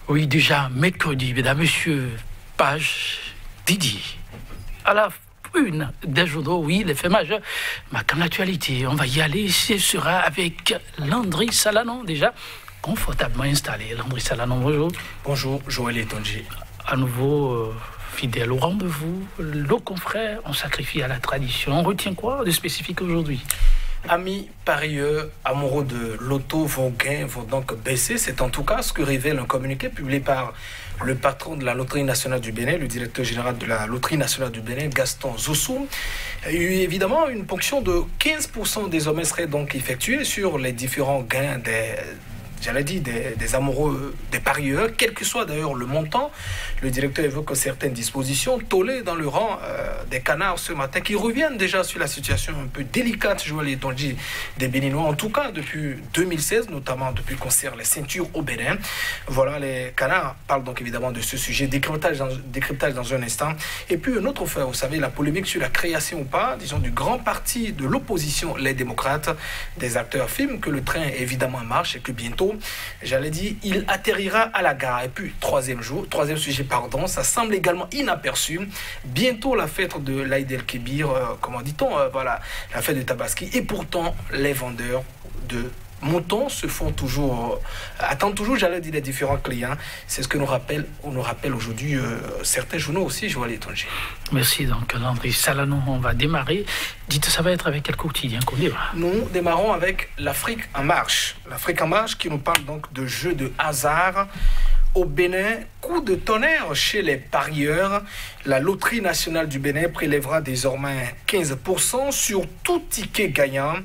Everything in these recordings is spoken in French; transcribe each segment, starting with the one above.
Oui, déjà, mercredi, mesdames, messieurs, page Didier. À la une des journaux, oui, les faits majeurs. Mais qu'en actualité, on va y aller, ce sera avec Landry Salanon, déjà confortablement installé. Landry Salanon, bonjour. Bonjour, Joël Etonji. À nouveau, fidèle au rendez-vous, nos confrères, on sacrifie à la tradition. On retient quoi de spécifique aujourd'hui? Amis parieurs, amoureux de l'auto, vos gains vont donc baisser. C'est en tout cas ce que révèle un communiqué publié par le patron de la Loterie nationale du Bénin, le directeur général de la Loterie nationale du Bénin, Gaston Zossou. Évidemment, une ponction de 15% désormais serait donc effectuée sur les différents gains des amoureux, des parieurs, quel que soit d'ailleurs le montant. Le directeur évoque certaines dispositions tollées dans le rang des canards ce matin, qui reviennent déjà sur la situation un peu délicate, Joël Etonji, des Béninois, en tout cas depuis 2016, notamment depuis le concert Les Ceintures au Bénin. Voilà, les canards parlent donc évidemment de ce sujet, décryptage dans un instant. Et puis un autre fait, vous savez, la polémique sur la création ou pas, disons, du grand parti de l'opposition, les démocrates. Des acteurs affirment que le train est évidemment en marche et que bientôt, j'allais dire, il atterrira à la gare. Et puis, troisième sujet, ça semble également inaperçu. Bientôt la fête de l'Aïd el-Kébir, comment dit-on, voilà, la fête de Tabaski. Et pourtant, les vendeurs de moutons attendent toujours, j'allais dire, les différents clients. C'est ce que nous rappelle aujourd'hui certains journaux aussi, Joël Etonji. Merci donc, Landry Salanon. On va démarrer. Dites, ça va être avec quel quotidien qu'on démarre? Nous démarrons avec l'Afrique en marche. L'Afrique en marche qui nous parle donc de jeux de hasard. Au Bénin, coup de tonnerre chez les parieurs. La Loterie nationale du Bénin prélèvera désormais 15% sur tout ticket gagnant.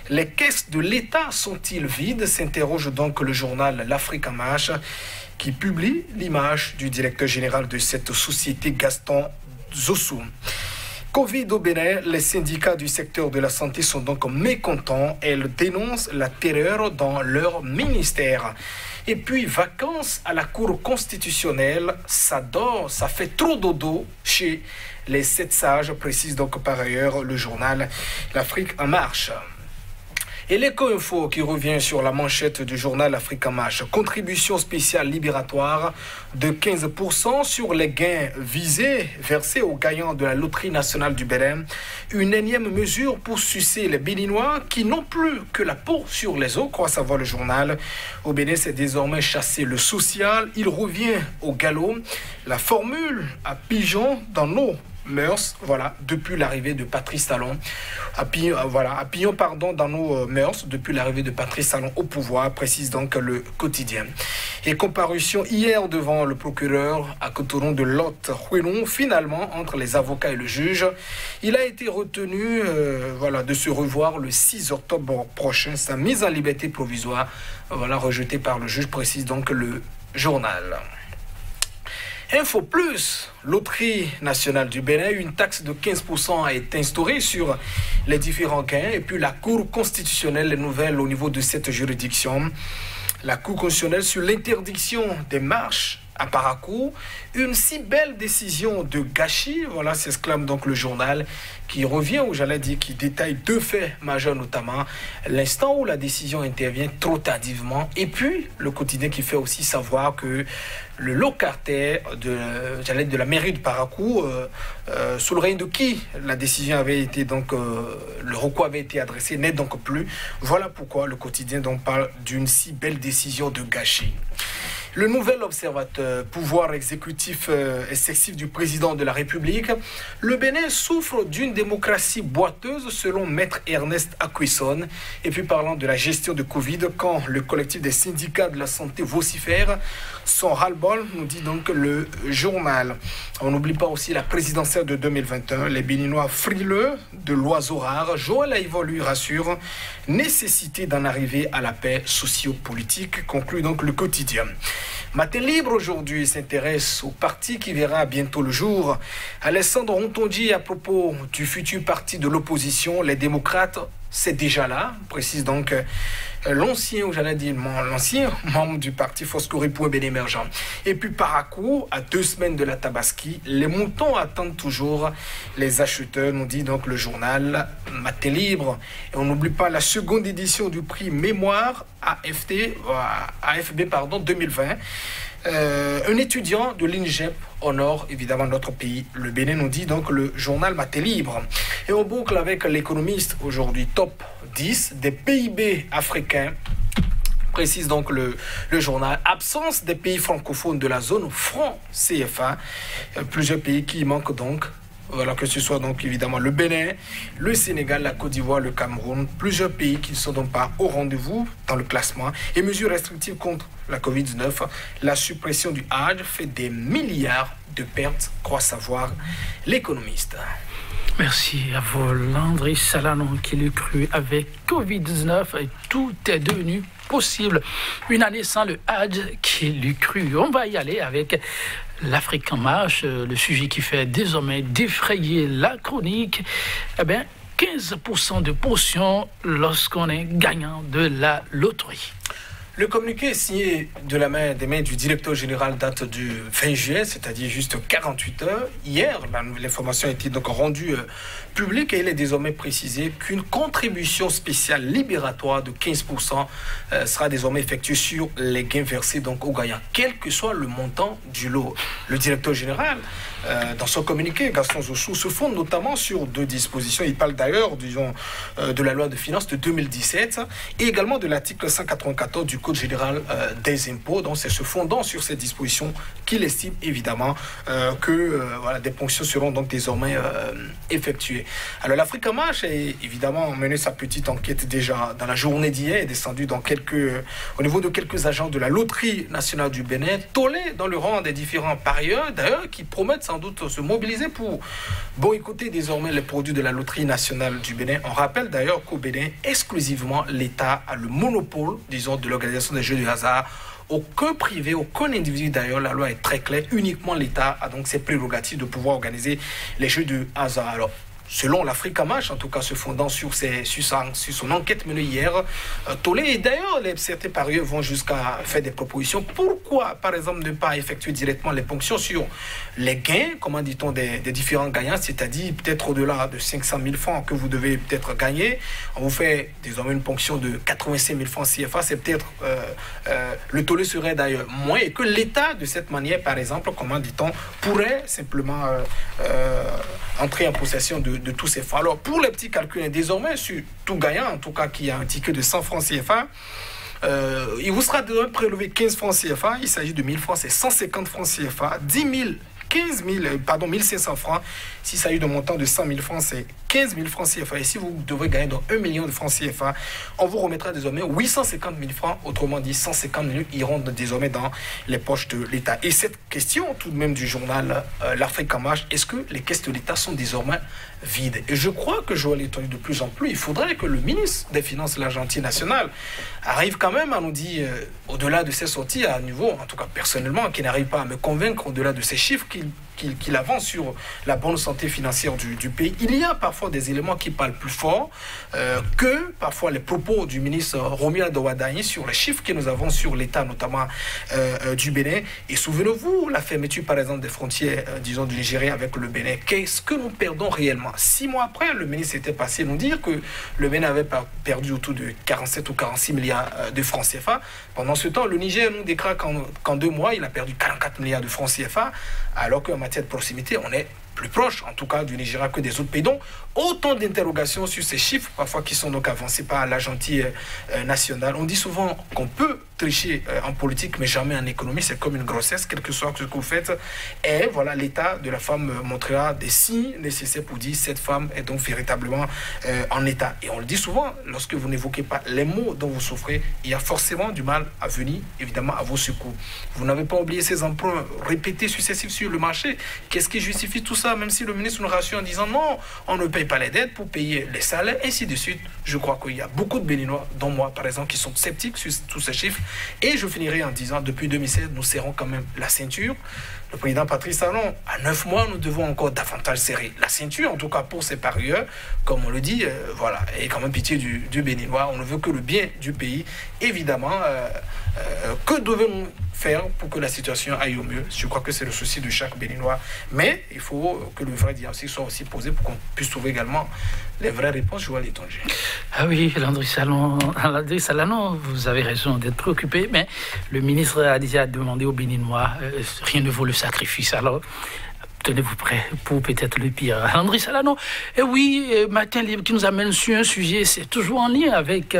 Les caisses de l'État sont-ils vides? S'interroge donc le journal L'Afrique en marche, qui publie l'image du directeur général de cette société, Gaston Zossou. Covid au Bénin, les syndicats du secteur de la santé sont donc mécontents. Elles dénoncent la terreur dans leur ministère. Et puis, vacances à la Cour constitutionnelle, ça dort, ça fait trop dodo chez les 7 sages, précise donc par ailleurs le journal L'Afrique en marche. Et l'éco-info qui revient sur la manchette du journal L'Afrique en marche. Contribution spéciale libératoire de 15% sur les gains versés aux gagnants de la Loterie nationale du Bénin. Une énième mesure pour sucer les Béninois qui n'ont plus que la peau sur les os, croit savoir le journal. Au Bénin, c'est désormais chasser le social. Il revient au galop. La formule à pigeon dans nos mœurs, voilà, depuis l'arrivée de Patrice Talon, dans nos mœurs, depuis l'arrivée de Patrice Talon au pouvoir, précise donc le quotidien. Et comparution hier devant le procureur à Cotonou de Lot Huilon, finalement, entre les avocats et le juge, il a été retenu de se revoir le 6 octobre prochain. Sa mise en liberté provisoire, rejetée par le juge, précise donc le journal. Info Plus, Loterie nationale du Bénin, une taxe de 15% a été instaurée sur les différents gains. Et puis la Cour constitutionnelle, les nouvelles au niveau de cette juridiction. La Cour constitutionnelle sur l'interdiction des marches à Parakou. Une si belle décision de gâchis, voilà, s'exclame donc le journal qui revient, qui détaille 2 faits majeurs, notamment l'instant où la décision intervient trop tardivement, et puis le quotidien qui fait aussi savoir que le locataire de la mairie de Parakou, sous le règne de qui la décision avait été donc le recours avait été adressé, n'est donc plus. Voilà pourquoi le quotidien donc parle d'une si belle décision de gâchis. Le nouvel observateur, pouvoir exécutif excessif du président de la République. Le Bénin souffre d'une démocratie boiteuse selon Maître Ernest Akwesson. Et puis parlant de la gestion de Covid, quand le collectif des syndicats de la santé vocifère son ras-le-bol, nous dit donc le journal. On n'oublie pas aussi la présidentielle de 2021. Les Béninois frileux de l'oiseau rare. Joël Aïvo lui rassure, nécessité d'en arriver à la paix socio-politique, conclut donc le quotidien. Matin Libre aujourd'hui s'intéresse au parti qui verra bientôt le jour. Alessandro Rontondi à propos du futur parti de l'opposition, les démocrates, c'est déjà là, précise donc l'ancien membre du parti Foscori pour un Bénin émergent. Et puis Parakou, à 2 semaines de la Tabaski, les moutons attendent toujours les acheteurs, nous dit donc le journal Matin Libre. Et on n'oublie pas la seconde édition du prix Mémoire AFB 2020. Un étudiant de l'INGEP honore évidemment notre pays, le Bénin, nous dit donc le journal Maté Libre. Et on boucle avec l'économiste aujourd'hui, top 10 des PIB africains. Précise donc le journal. Absence des pays francophones de la zone franc CFA. Plusieurs pays qui manquent donc. Voilà, que ce soit donc évidemment le Bénin, le Sénégal, la Côte d'Ivoire, le Cameroun, plusieurs pays qui ne sont donc pas au rendez-vous dans le classement. Et mesures restrictives contre la Covid-19, la suppression du Hajj fait des milliards de pertes, croit savoir l'économiste. Merci à vous, Landry Salanon, qui l'eût cru avec Covid-19 et tout est devenu possible. Une année sans le Hajj, qui l'eût cru. On va y aller avec l'Afrique en marche, le sujet qui fait désormais défrayer la chronique. Eh bien, 15% de portion lorsqu'on est gagnant de la loterie. Le communiqué signé des mains du directeur général date du 20 juillet, c'est-à-dire juste 48 heures. Hier, l'information a été donc rendue publique et il est désormais précisé qu'une contribution spéciale libératoire de 15% sera désormais effectuée sur les gains versés donc aux gagnants, quel que soit le montant du lot. Le directeur général, dans son communiqué, Gaston Zossou, se fonde notamment sur deux dispositions. Il parle d'ailleurs, disons, de la loi de finances de 2017 et également de l'article 194 du Code général des impôts. Donc c'est se fondant sur ces dispositions qu'il estime évidemment que voilà, des ponctions seront donc désormais effectuées. Alors l'Afrique en marche a évidemment mené sa petite enquête déjà dans la journée d'hier, est descendu dans au niveau de quelques agents de la loterie nationale du Bénin, tollés dans le rang des différents parieurs d'ailleurs qui promettent sans doute se mobiliser pour boycotter désormais les produits de la loterie nationale du Bénin. On rappelle d'ailleurs qu'au Bénin, exclusivement l'État a le monopole, disons, de l'organisation des jeux de hasard. Aucun privé, aucun individu d'ailleurs, la loi est très claire, uniquement l'État a donc ses prérogatives de pouvoir organiser les jeux de hasard. Alors, selon l'Afrique en marche, en tout cas se fondant sur son enquête menée hier, Tollé, et d'ailleurs certains parieurs vont jusqu'à faire des propositions. Pourquoi, par exemple, ne pas effectuer directement les ponctions sur les gains, comment dit-on, des différents gagnants, c'est-à-dire peut-être au-delà de 500 000 francs que vous devez peut-être gagner, on vous fait désormais une ponction de 85 000 francs CFA, c'est peut-être, le tollé serait d'ailleurs moins, et que l'État, de cette manière, par exemple, comment dit-on, pourrait simplement entrer en possession de tous ces fonds. Alors, pour les petits calculs, désormais, sur tout gagnant, en tout cas qui a un ticket de 100 francs CFA, il vous sera de prélevé 15 francs CFA. Il s'agit de 1000 francs, c'est 150 francs CFA. 10 000, 1500 francs. S'il s'agit d'un montant de 100 000 francs, c'est 15 000 francs CFA. Et si vous devez gagner donc 1 million de francs CFA, on vous remettra désormais 850 000 francs. Autrement dit, 150 000 iront désormais dans les poches de l'État. Et cette question, tout de même, du journal L'Afrique en marche, est-ce que les caisses de l'État sont désormais vides? Et je crois que Joël est de plus en plus. Il faudrait que le ministre des Finances, l'Argentine nationale, arrive quand même à nous dire, au-delà de ses sorties, à un niveau, en tout cas personnellement, qui n'arrive pas à me convaincre au-delà de ces chiffres qu'il avance sur la bonne santé financière du pays. Il y a parfois des éléments qui parlent plus fort que parfois les propos du ministre Romuald Wadani sur les chiffres que nous avons sur l'État, notamment du Bénin. Et souvenez-vous, la fermeture par exemple des frontières, disons, du Nigeria avec le Bénin. Qu'est-ce que nous perdons réellement? 6 mois après, le ministre était passé nous dire que le Bénin avait perdu autour de 47 ou 46 milliards de francs CFA. Pendant ce temps, le Niger nous déclare qu'en 2 mois, il a perdu 44 milliards de francs CFA, alors qu'en matière de proximité, on est plus proche, en tout cas, du Nigeria que des autres pays. Donc, autant d'interrogations sur ces chiffres, parfois qui sont donc avancés par l'Agence nationale. On dit souvent qu'on peut tricher en politique, mais jamais en économie. C'est comme une grossesse, quel que soit ce que vous faites. Et voilà, l'état de la femme montrera des signes nécessaires pour dire cette femme est donc véritablement en état. Et on le dit souvent, lorsque vous n'évoquez pas les mots dont vous souffrez, il y a forcément du mal à venir, évidemment, à vos secours. Vous n'avez pas oublié ces emprunts répétés, successifs sur le marché. Qu'est-ce qui justifie tout ça? Même si le ministre nous rassure en disant non, on ne paye pas les dettes pour payer les salaires, ainsi de suite. Je crois qu'il y a beaucoup de Béninois, dont moi par exemple, qui sont sceptiques sur tous ces chiffres. Et je finirai en disant, depuis 2016, nous serrons quand même la ceinture. Le président Patrice Talon, à 9 mois, nous devons encore davantage serrer la ceinture, en tout cas pour ces parieurs, comme on le dit, voilà. Et quand même pitié du Béninois, on ne veut que le bien du pays. Évidemment, que devons-nous faire pour que la situation aille au mieux? Je crois que c'est le souci de chaque Béninois. Mais il faut que le vrai diagnostic soit aussi posé pour qu'on puisse trouver également les vraies réponses. Je vois l'étranger. Ah oui, Landry Salanon, vous avez raison d'être préoccupé, mais le ministre a déjà demandé aux Béninois, rien ne vaut le sacrifice. Alors, tenez-vous prêts pour peut-être le pire. Landry Salanon, et oui, Matin Libre qui nous amène sur un sujet, c'est toujours en lien avec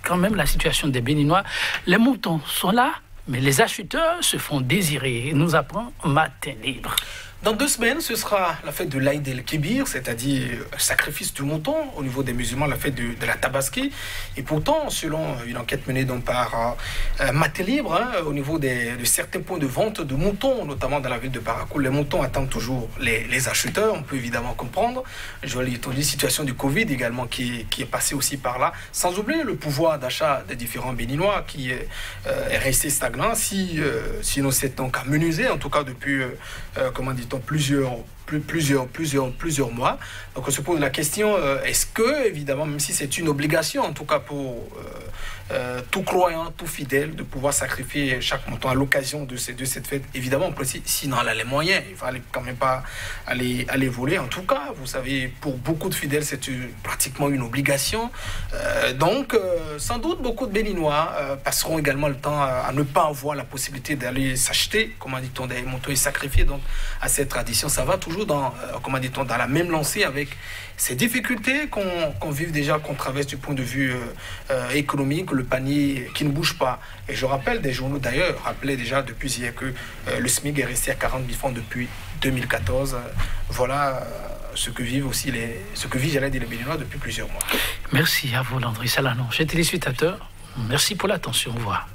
quand même la situation des Béninois. Les moutons sont là, mais les acheteurs se font désirer, nous apprend Matin Libre. Dans 2 semaines, ce sera la fête de l'Aïd el-Kébir, c'est-à-dire le sacrifice du mouton au niveau des musulmans, la fête de la Tabaski. Et pourtant, selon une enquête menée donc par Matin Libre, au niveau de certains points de vente de moutons, notamment dans la ville de Parakou, les moutons attendent toujours les acheteurs. On peut évidemment comprendre. Je vois les situations du Covid également qui est passée aussi par là. Sans oublier le pouvoir d'achat des différents Béninois qui est resté stagnant. Sinon, c'est donc amenuisé, en tout cas depuis, plusieurs mois. Donc on se pose la question, est-ce que, évidemment, même si c'est une obligation, en tout cas pour tout croyant, tout fidèle, de pouvoir sacrifier chaque mouton à l'occasion de cette fête, évidemment, on peut aussi, sinon elle a les moyens, il ne fallait quand même pas aller voler. En tout cas, vous savez, pour beaucoup de fidèles, c'est pratiquement une obligation. Donc, sans doute, beaucoup de Béninois passeront également le temps à ne pas avoir la possibilité d'aller s'acheter, comment dit-on, des moutons et sacrifier donc à cette tradition. Ça va toujours dans la même lancée avec ces difficultés qu'on vive déjà, qu'on traverse du point de vue économique, le panier qui ne bouge pas. Et je rappelle, des journaux d'ailleurs rappelaient déjà depuis hier que le SMIC est resté à 40 000 francs depuis 2014. Voilà ce que vivent les Béninois depuis plusieurs mois. Merci à vous, Landry Salanon. Chers téléspectateurs, merci pour l'attention. Au revoir.